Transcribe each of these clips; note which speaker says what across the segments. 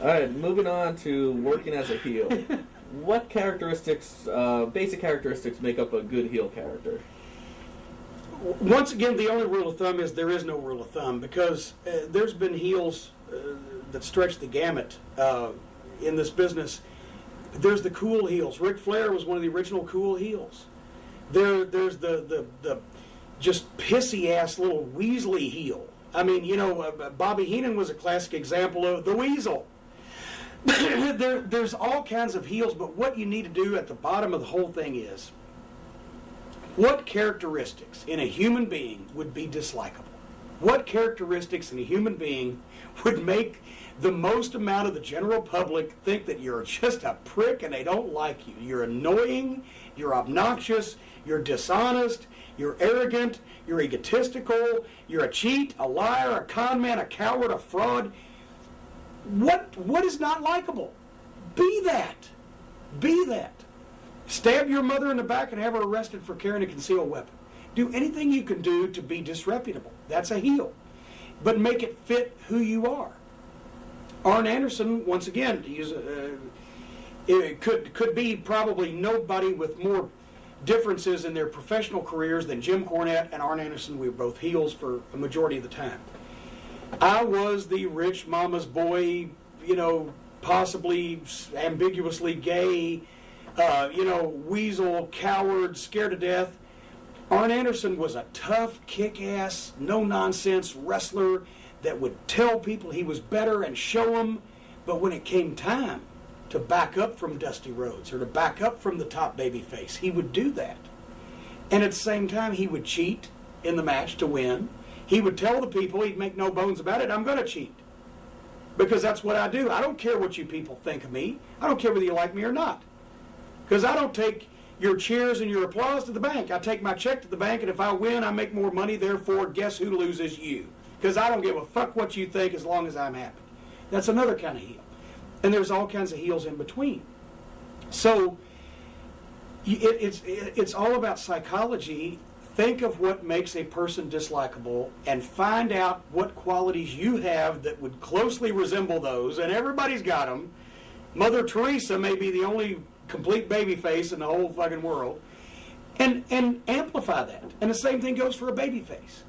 Speaker 1: All right, moving on to working as a heel. What characteristics, basic characteristics, make up a good heel character?
Speaker 2: Once again, the only rule of thumb is there is no rule of thumb, because there's been heels that stretch the gamut in this business. There's the cool heels. Ric Flair was one of the original cool heels. There's the just pissy ass little Weasley heel. I mean, you know, Bobby Heenan was a classic example of the Weasel. There's all kinds of heels, but what you need to do at the bottom of the whole thing is, what characteristics in a human being would be dislikable? What characteristics in a human being would make the most amount of the general public think that you're just a prick and they don't like you? You're annoying, you're obnoxious, you're dishonest, you're arrogant, you're egotistical, you're a cheat, a liar, a con man, a coward, a fraud. What is not likable? Be that. Be that. Stab your mother in the back and have her arrested for carrying a concealed weapon. Do anything you can do to be disreputable. That's a heel. But make it fit who you are. Arn Anderson, once again, it could be probably nobody with more differences in their professional careers than Jim Cornette and Arn Anderson. We were both heels for a majority of the time. I was the rich mama's boy, you know, possibly ambiguously gay, weasel, coward, scared to death. Arn Anderson was a tough, kick-ass, no-nonsense wrestler that would tell people he was better and show them, but when it came time to back up from Dusty Rhodes or to back up from the top babyface, he would do that. And at the same time, he would cheat in the match to win. He would tell the people, he'd make no bones about it, I'm going to cheat. Because that's what I do. I don't care what you people think of me. I don't care whether you like me or not. Because I don't take your cheers and your applause to the bank. I take my check to the bank, and if I win, I make more money. Therefore, guess who loses? You. Because I don't give a fuck what you think as long as I'm happy. That's another kind of heel. And there's all kinds of heels in between. So it's all about psychology. Think of what makes a person dislikable and find out what qualities you have that would closely resemble those, and everybody's got them. Mother Teresa may be the only complete babyface in the whole fucking world, and amplify that. And the same thing goes for a babyface.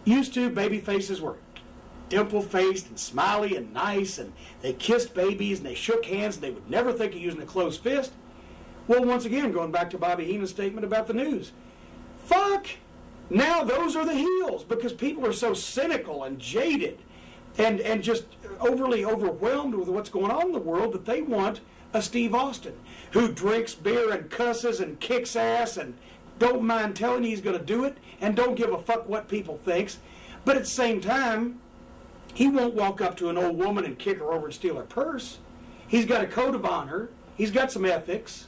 Speaker 2: Used to, babyfaces were dimple-faced and smiley and nice, and they kissed babies and they shook hands and they would never think of using a closed fist. Well, once again, going back to Bobby Heenan's statement about the news, fuck! Now those are the heels, because people are so cynical and jaded and just overly overwhelmed with what's going on in the world that they want a Steve Austin who drinks beer and cusses and kicks ass and don't mind telling you he's going to do it and don't give a fuck what people thinks. But at the same time, he won't walk up to an old woman and kick her over and steal her purse. He's got a code of honor. He's got some ethics.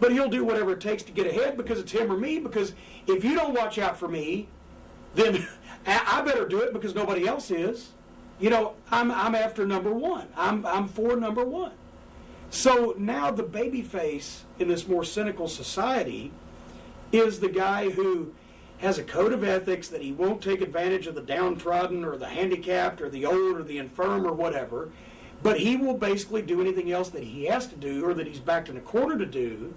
Speaker 2: But he'll do whatever it takes to get ahead because it's him or me, because if you don't watch out for me, then I better do it because nobody else is. You know, I'm after number one. I'm for number one. So now the babyface in this more cynical society is the guy who has a code of ethics that he won't take advantage of the downtrodden or the handicapped or the old or the infirm or whatever, but he will basically do anything else that he has to do or that he's backed in a corner to do.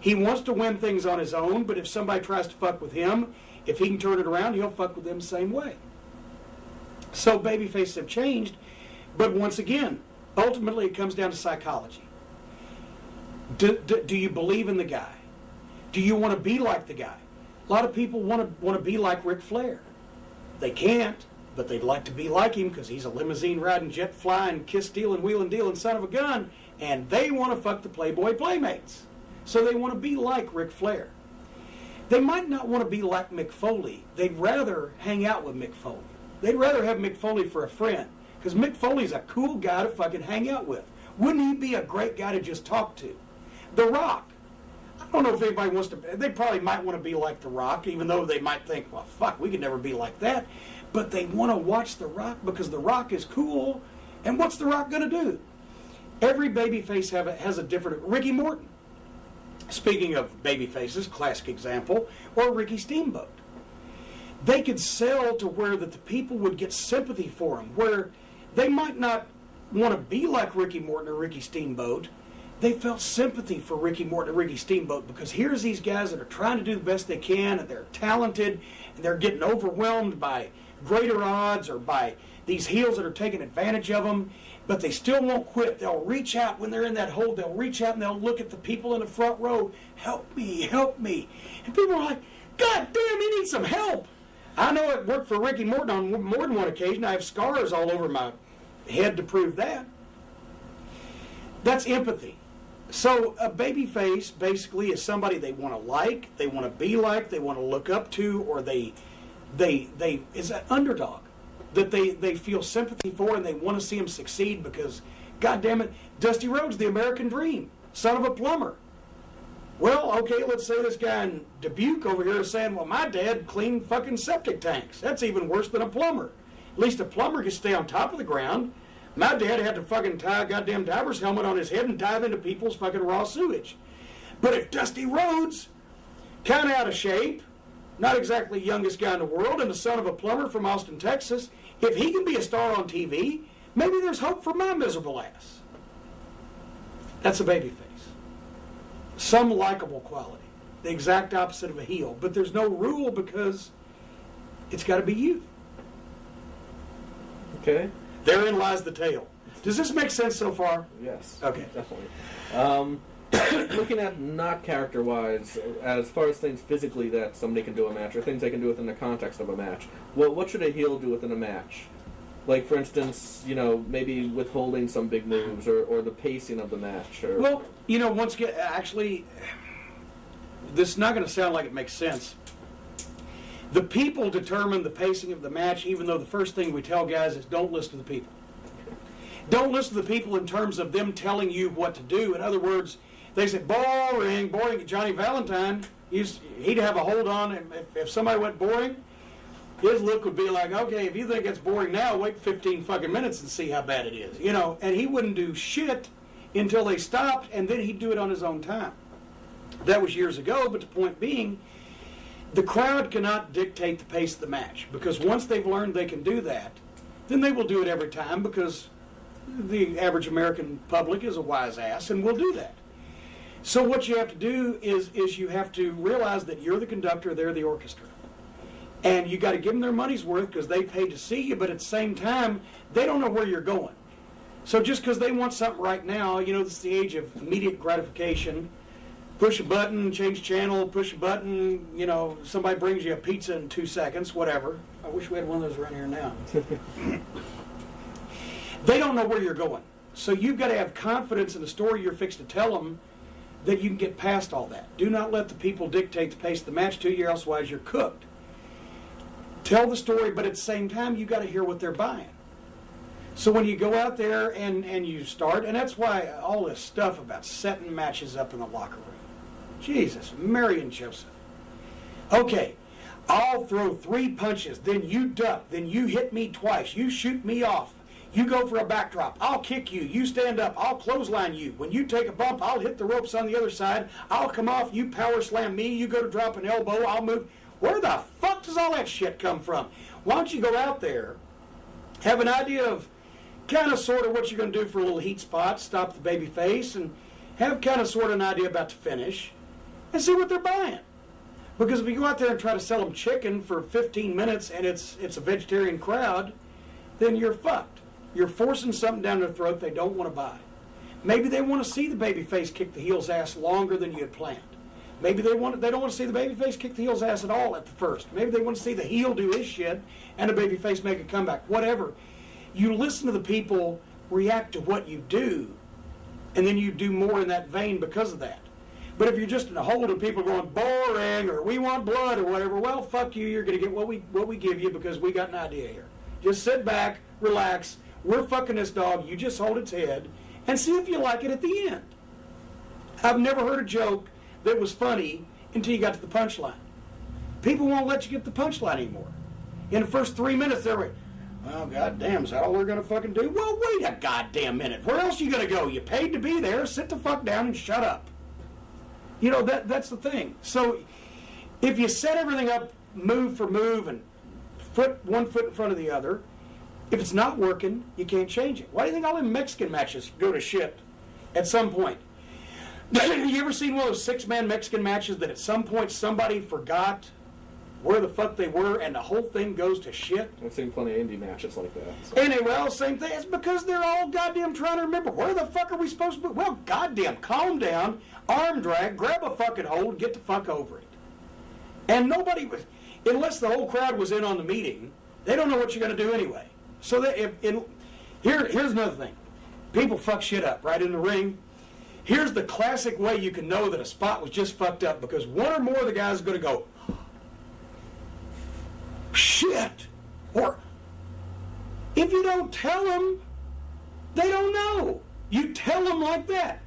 Speaker 2: He wants to win things on his own, but if somebody tries to fuck with him, if he can turn it around, he'll fuck with them the same way. So babyfaces have changed, but once again, ultimately it comes down to psychology. Do you believe in the guy? Do you want to be like the guy? A lot of people want to be like Ric Flair. They can't, but they'd like to be like him because he's a limousine-riding, jet-flying, kiss-stealing, wheeling-dealing son of a gun, and they want to fuck the Playboy Playmates. So they want to be like Ric Flair. They might not want to be like Mick Foley. They'd rather hang out with Mick Foley. They'd rather have Mick Foley for a friend, because Mick Foley's a cool guy to fucking hang out with. Wouldn't he be a great guy to just talk to? The Rock. I don't know if anybody wants to. They probably might want to be like The Rock, even though they might think, well, fuck, we could never be like that. But they want to watch The Rock because The Rock is cool. And what's The Rock going to do? Every babyface has a different. Ricky Morton. Speaking of babyfaces, classic example, or Ricky Steamboat. They could sell to where that the people would get sympathy for him, where they might not want to be like Ricky Morton or Ricky Steamboat. They felt sympathy for Ricky Morton and Ricky Steamboat, because here's these guys that are trying to do the best they can, and they're talented, and they're getting overwhelmed by greater odds or by these heels that are taking advantage of them, but they still won't quit. They'll reach out when they're in that hole. They'll reach out and they'll look at the people in the front row. Help me, help me. And people are like, God damn, he needs some help. I know it worked for Ricky Morton on more than one occasion. I have scars all over my head to prove that. That's empathy. So a babyface basically is somebody they want to like, they want to be like, they want to look up to, or they is an underdog that they feel sympathy for, and they want to see him succeed because, God damn it, Dusty Rhodes, the American dream, son of a plumber. Well, okay, let's say this guy in Dubuque over here is saying, well, my dad cleaned fucking septic tanks. That's even worse than a plumber. At least a plumber can stay on top of the ground. My dad had to fucking tie a goddamn diver's helmet on his head and dive into people's fucking raw sewage. But if Dusty Rhodes, kind of out of shape, not exactly the youngest guy in the world, and the son of a plumber from Austin, Texas, if he can be a star on TV, maybe there's hope for my miserable ass. That's a babyface. Some likable quality. The exact opposite of a heel. But there's no rule because it's got to be you.
Speaker 1: Okay.
Speaker 2: Therein lies the tale. Does this make sense so far?
Speaker 1: Yes.
Speaker 2: Okay.
Speaker 1: Definitely. Looking at not character-wise, as far as things physically that somebody can do a match, or things they can do within the context of a match, what should a heel do within a match? Like, for instance, maybe withholding some big moves, or the pacing of the match. Or...
Speaker 2: Well, once again, actually, this is not going to sound like it makes sense. The people determine the pacing of the match, even though the first thing we tell guys is don't listen to the people. Don't listen to the people in terms of them telling you what to do. In other words, they say, boring. Johnny Valentine, he'd have a hold on, and if somebody went boring, his look would be like, okay, if you think it's boring now, wait 15 fucking minutes and see how bad it is. And he wouldn't do shit until they stopped, and then he'd do it on his own time. That was years ago, but the point being, the crowd cannot dictate the pace of the match, because once they've learned they can do that, then they will do it every time, because the average American public is a wise ass and will do that. So what you have to do is you have to realize that you're the conductor, they're the orchestra. And you got to give them their money's worth because they paid to see you, but at the same time, they don't know where you're going. So just because they want something right now, this is the age of immediate gratification. Push a button, change channel, push a button, somebody brings you a pizza in 2 seconds, whatever. I wish we had one of those around here now. They don't know where you're going. So you've got to have confidence in the story you're fixed to tell them that you can get past all that. Do not let the people dictate the pace of the match to you, otherwise you're cooked. Tell the story, but at the same time, you've got to hear what they're buying. So when you go out there and you start, and that's why all this stuff about setting matches up in the locker room. Jesus, Mary and Joseph. Okay, I'll throw 3 punches, then you duck, then you hit me twice, you shoot me off. You go for a backdrop. I'll kick you. You stand up. I'll clothesline you. When you take a bump, I'll hit the ropes on the other side. I'll come off. You power slam me. You go to drop an elbow. I'll move. Where the fuck does all that shit come from? Why don't you go out there, have an idea of kind of sort of what you're going to do for a little heat spot, stop the baby face, and have kind of sort of an idea about the finish, and see what they're buying. Because if you go out there and try to sell them chicken for 15 minutes and it's a vegetarian crowd, then you're fucked. You're forcing something down their throat they don't want to buy. Maybe they want to see the babyface kick the heel's ass longer than you had planned. Maybe they don't want to see the babyface kick the heel's ass at all at the first. Maybe they want to see the heel do his shit and the babyface make a comeback. Whatever. You listen to the people react to what you do, and then you do more in that vein because of that. But if you're just in a hold of people going boring or we want blood or whatever, well, fuck you. You're going to get what we give you because we got an idea here. Just sit back, relax. We're fucking this dog. You just hold its head and see if you like it at the end. I've never heard a joke that was funny until you got to the punchline. People won't let you get the punchline anymore. In the first 3 minutes, they're like, well, goddamn, is that all we're going to fucking do? Well, wait a goddamn minute. Where else are you going to go? You paid to be there. Sit the fuck down and shut up. That's the thing. So if you set everything up move for move and one foot in front of the other, If it's not working, you can't change it. Why do you think all them Mexican matches go to shit at some point? Have you ever seen one of those 6-man Mexican matches that at some point somebody forgot where the fuck they were and the whole thing goes to shit?
Speaker 1: I've seen plenty of indie matches like that. So.
Speaker 2: And well, same thing. It's because they're all goddamn trying to remember where the fuck are we supposed to be? Well, goddamn, calm down, arm drag, grab a fucking hold, get the fuck over it. And nobody was, unless the whole crowd was in on the meeting, they don't know what you're going to do anyway. So that here's another thing. People fuck shit up right in the ring. Here's the classic way you can know that a spot was just fucked up, because one or more of the guys is going to go, shit. Or if you don't tell them, they don't know. You tell them like that.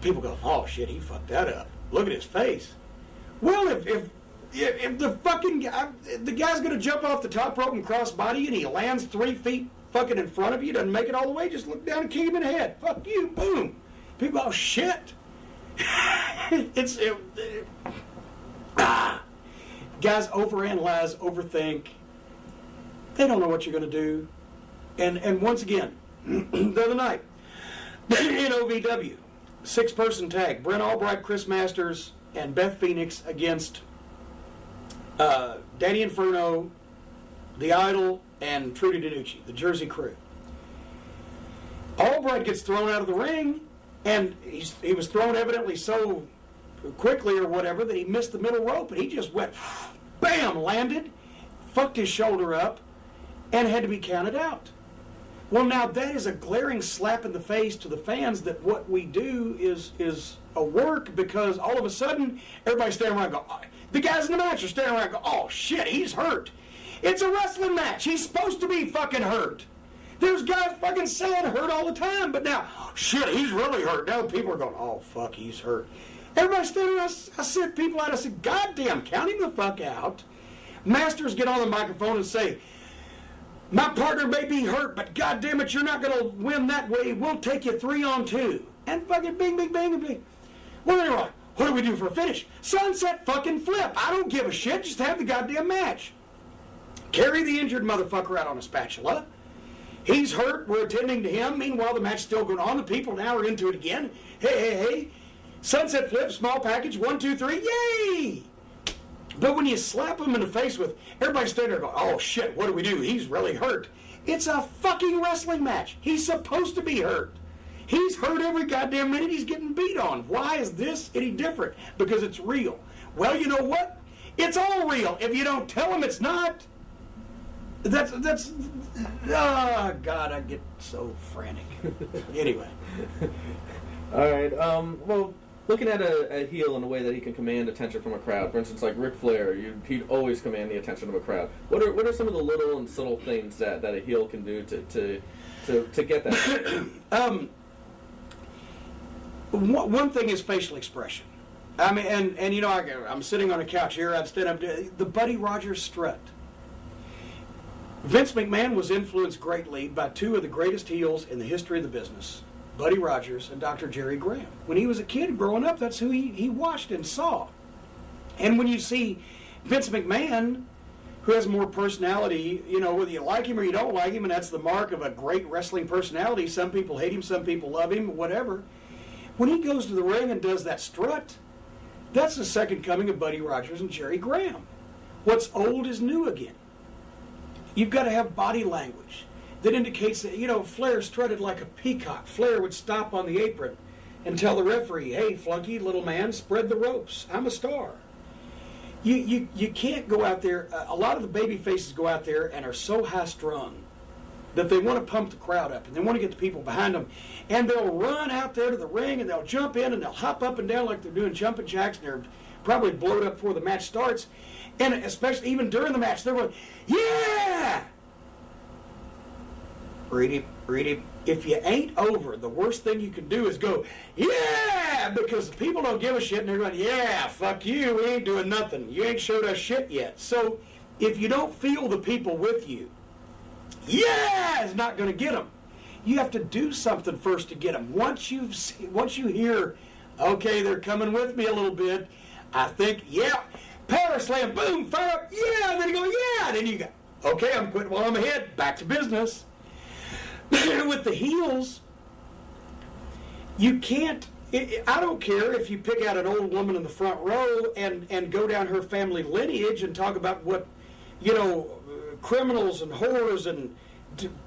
Speaker 2: People go, oh shit, he fucked that up. Look at his face. Well, if the fucking guy, the guy's going to jump off the top rope and cross body and he lands 3 feet fucking in front of you, doesn't make it all the way, just look down and kick him in the head. Fuck you, boom. People go, oh shit. Guys overanalyze, overthink. They don't know what you're going to do. And once again, the other night, in OVW, 6-person tag, Brent Albright, Chris Masters, and Beth Phoenix against Danny Inferno, The Idol, and Trudy DiNucci, the Jersey Crew. Albright gets thrown out of the ring, and he was thrown evidently so quickly or whatever that he missed the middle rope, and he just went, bam, landed, fucked his shoulder up, and had to be counted out. Well, now that is a glaring slap in the face to the fans that what we do is a work, because all of a sudden everybody's standing around and go, oh, the guys in the match are standing around and go, oh shit, he's hurt. It's a wrestling match. He's supposed to be fucking hurt. There's guys fucking saying hurt all the time, but now, shit, he's really hurt. Now people are going, oh fuck, he's hurt. Everybody's standing around, I sent people out, I said, goddamn, count him the fuck out. Masters get on the microphone and say, my partner may be hurt, but goddamn it, you're not going to win that way. We'll take you 3-on-2. And fucking bing, bing, bing, bing. Well, anyway, what do we do for a finish? Sunset fucking flip. I don't give a shit. Just have the goddamn match. Carry the injured motherfucker out on a spatula. He's hurt. We're attending to him. Meanwhile, the match's still going on. The people now are into it again. Hey. Sunset flip, small package, 1, 2, 3. Yay! But when you slap him in the face with, everybody standing there going, oh shit, what do we do? He's really hurt. It's a fucking wrestling match. He's supposed to be hurt. He's hurt every goddamn minute he's getting beat on. Why is this any different? Because it's real. Well, you know what? It's all real. If you don't tell him it's not, that's God, I get so frantic. Anyway.
Speaker 1: All right, well, looking at a heel in a way that he can command attention from a crowd, for instance, like Ric Flair, he'd always command the attention of a crowd. What are some of the little and subtle things that a heel can do to get that?
Speaker 2: One thing is facial expression. I mean, and you know, I'm sitting on a couch here. I'd stand up to the Buddy Rogers strut. Vince McMahon was influenced greatly by 2 of the greatest heels in the history of the business, Buddy Rogers and Dr. Jerry Graham. When he was a kid growing up, that's who he watched and saw. And when you see Vince McMahon, who has more personality, you know, whether you like him or you don't like him, and that's the mark of a great wrestling personality. Some people hate him, some people love him, whatever. When he goes to the ring and does that strut, that's the second coming of Buddy Rogers and Jerry Graham. What's old is new again. You've got to have body language that indicates that, you know, Flair strutted like a peacock. Flair would stop on the apron and tell the referee, hey, flunky, little man, spread the ropes. I'm a star. You can't go out there. A lot of the baby faces go out there and are so high-strung that they want to pump the crowd up and they want to get the people behind them. And they'll run out there to the ring and they'll jump in and they'll hop up and down like they're doing jumping jacks, and they're probably blowed up before the match starts. And especially even during the match, they're going, yeah! Read it. If you ain't over, the worst thing you can do is go, yeah! Because people don't give a shit and they're going, yeah, fuck you, we ain't doing nothing. You ain't showed us shit yet. So if you don't feel the people with you, yeah, is not going to get them. You have to do something first to get them. Once you hear, okay, they're coming with me a little bit, I think, yeah, power slam, boom, fire up, yeah, and then you go, yeah, and then you go, Okay, I'm quitting while I'm ahead. Back to business. With the heels, you can't, I don't care if you pick out an old woman in the front row and go down her family lineage and talk about what, criminals and whores and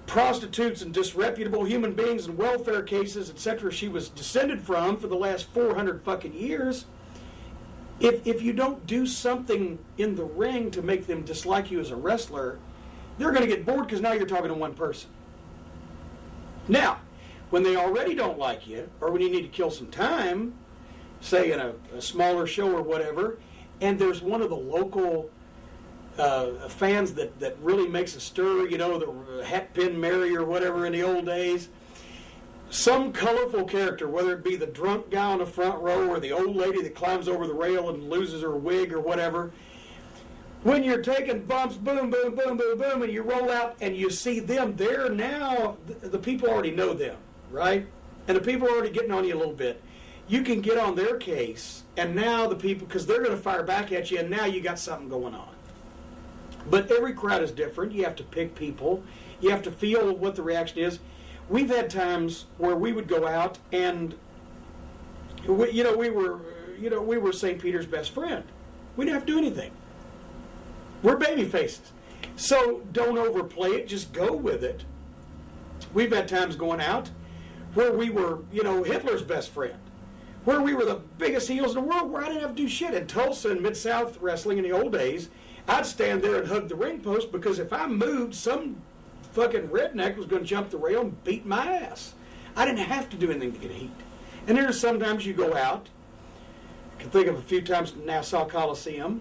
Speaker 2: prostitutes and disreputable human beings and welfare cases, etc. she was descended from for the last 400 fucking years. If you don't do something in the ring to make them dislike you as a wrestler, they're going to get bored because now you're talking to one person. Now, when they already don't like you, or when you need to kill some time, say in a smaller show or whatever, and there's one of the local fans that really makes a stir, the Hatpin Mary or whatever in the old days, some colorful character, whether it be the drunk guy on the front row or the old lady that climbs over the rail and loses her wig or whatever, when you're taking bumps, boom, boom, boom, boom, boom, and you roll out and you see them, they're now, the people already know them, right? And the people are already getting on you a little bit. You can get on their case, and now the people, because they're going to fire back at you, and now you got something going on. But every crowd is different. You have to pick people. You have to feel what the reaction is. We've had times where we would go out and, we were St. Peter's best friend. We didn't have to do anything. We're baby faces. So don't overplay it. Just go with it. We've had times going out where we were, Hitler's best friend. Where we were the biggest heels in the world, where I didn't have to do shit. In Tulsa and Mid-South wrestling in the old days, I'd stand there and hug the ring post because if I moved, some fucking redneck was going to jump the rail and beat my ass. I didn't have to do anything to get heat. And there's sometimes you go out. I can think of a few times in Nassau Coliseum.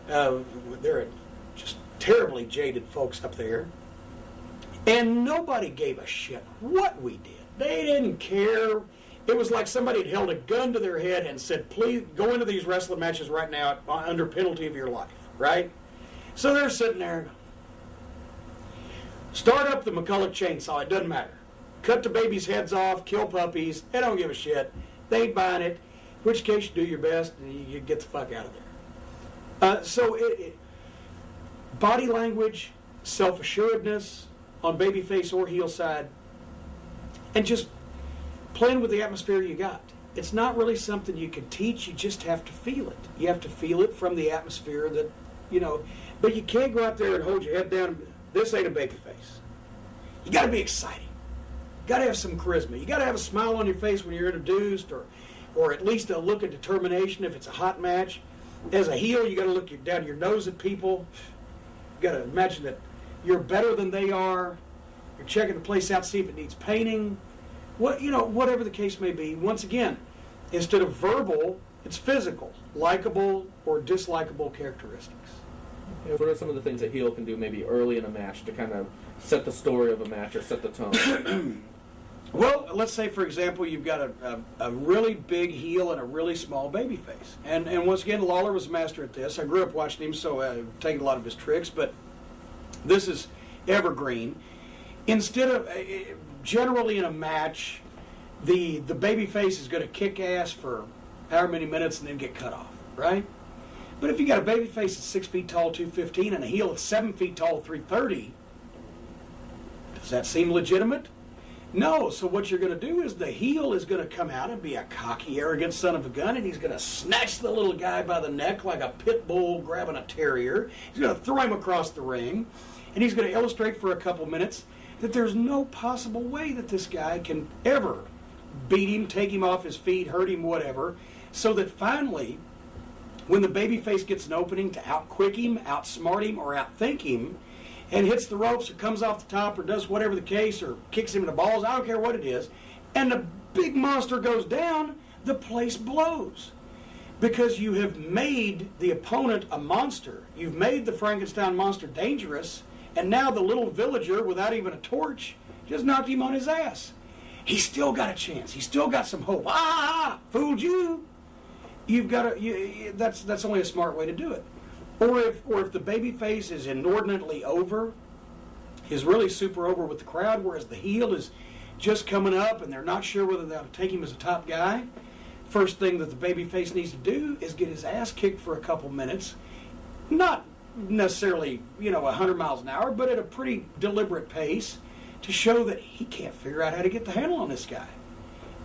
Speaker 2: There are just terribly jaded folks up there. And nobody gave a shit what we did. They didn't care. It was like somebody had held a gun to their head and said, please go into these wrestling matches right now under penalty of your life, right? So they're sitting there. Start up the McCulloch chainsaw, it doesn't matter. Cut the babies' heads off, kill puppies, they don't give a shit. They ain't buying it, in which case you do your best and you get the fuck out of there. So body language, self-assuredness on babyface or heel side, and just playing with the atmosphere you got. It's not really something you can teach, you just have to feel it. You have to feel it from the atmosphere that, but you can't go out there and hold your head down and, this ain't a babyface. You got to be exciting. You got to have some charisma. You got to have a smile on your face when you're introduced, or at least a look of determination if it's a hot match. As a heel, you got to look down your nose at people. You got to imagine that you're better than they are. You're checking the place out, see if it needs painting. Whatever the case may be. Once again, instead of verbal, it's physical, likable or dislikable characteristics.
Speaker 1: What are some of the things a heel can do maybe early in a match to kind of set the story of a match or set the tone?
Speaker 2: Well, let's say, for example, you've got a really big heel and a really small baby face. And once again, Lawler was a master at this. I grew up watching him, so I've taken a lot of his tricks, but this is evergreen. Instead of, generally in a match, the baby face is going to kick ass for however many minutes and then get cut off, right? But if you got a baby face that's 6 feet tall, 215, and a heel that's 7 feet tall, 330, does that seem legitimate? No. So what you're going to do is the heel is going to come out and be a cocky, arrogant son of a gun, and he's going to snatch the little guy by the neck like a pit bull grabbing a terrier. He's going to throw him across the ring, and he's going to illustrate for a couple minutes that there's no possible way that this guy can ever beat him, take him off his feet, hurt him, whatever, so that finally, when the babyface gets an opening to outquick him, outsmart him, or outthink him, and hits the ropes or comes off the top or does whatever the case or kicks him in the balls, I don't care what it is, and the big monster goes down, the place blows. Because you have made the opponent a monster. You've made the Frankenstein monster dangerous, and now the little villager, without even a torch, just knocked him on his ass. He's still got a chance. He's still got some hope. Fooled you. You've got to. That's only a smart way to do it. Or if the baby face is inordinately over, is really super over with the crowd, whereas the heel is just coming up and they're not sure whether they'll take him as a top guy. First thing that the baby face needs to do is get his ass kicked for a couple minutes. Not necessarily, 100 miles an hour, but at a pretty deliberate pace to show that he can't figure out how to get the handle on this guy.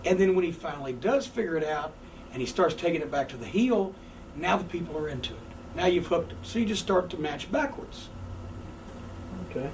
Speaker 2: And then when he finally does figure it out and he starts taking it back to the heel, now the people are into it. Now you've hooked them. So you just start to match backwards.
Speaker 1: Okay.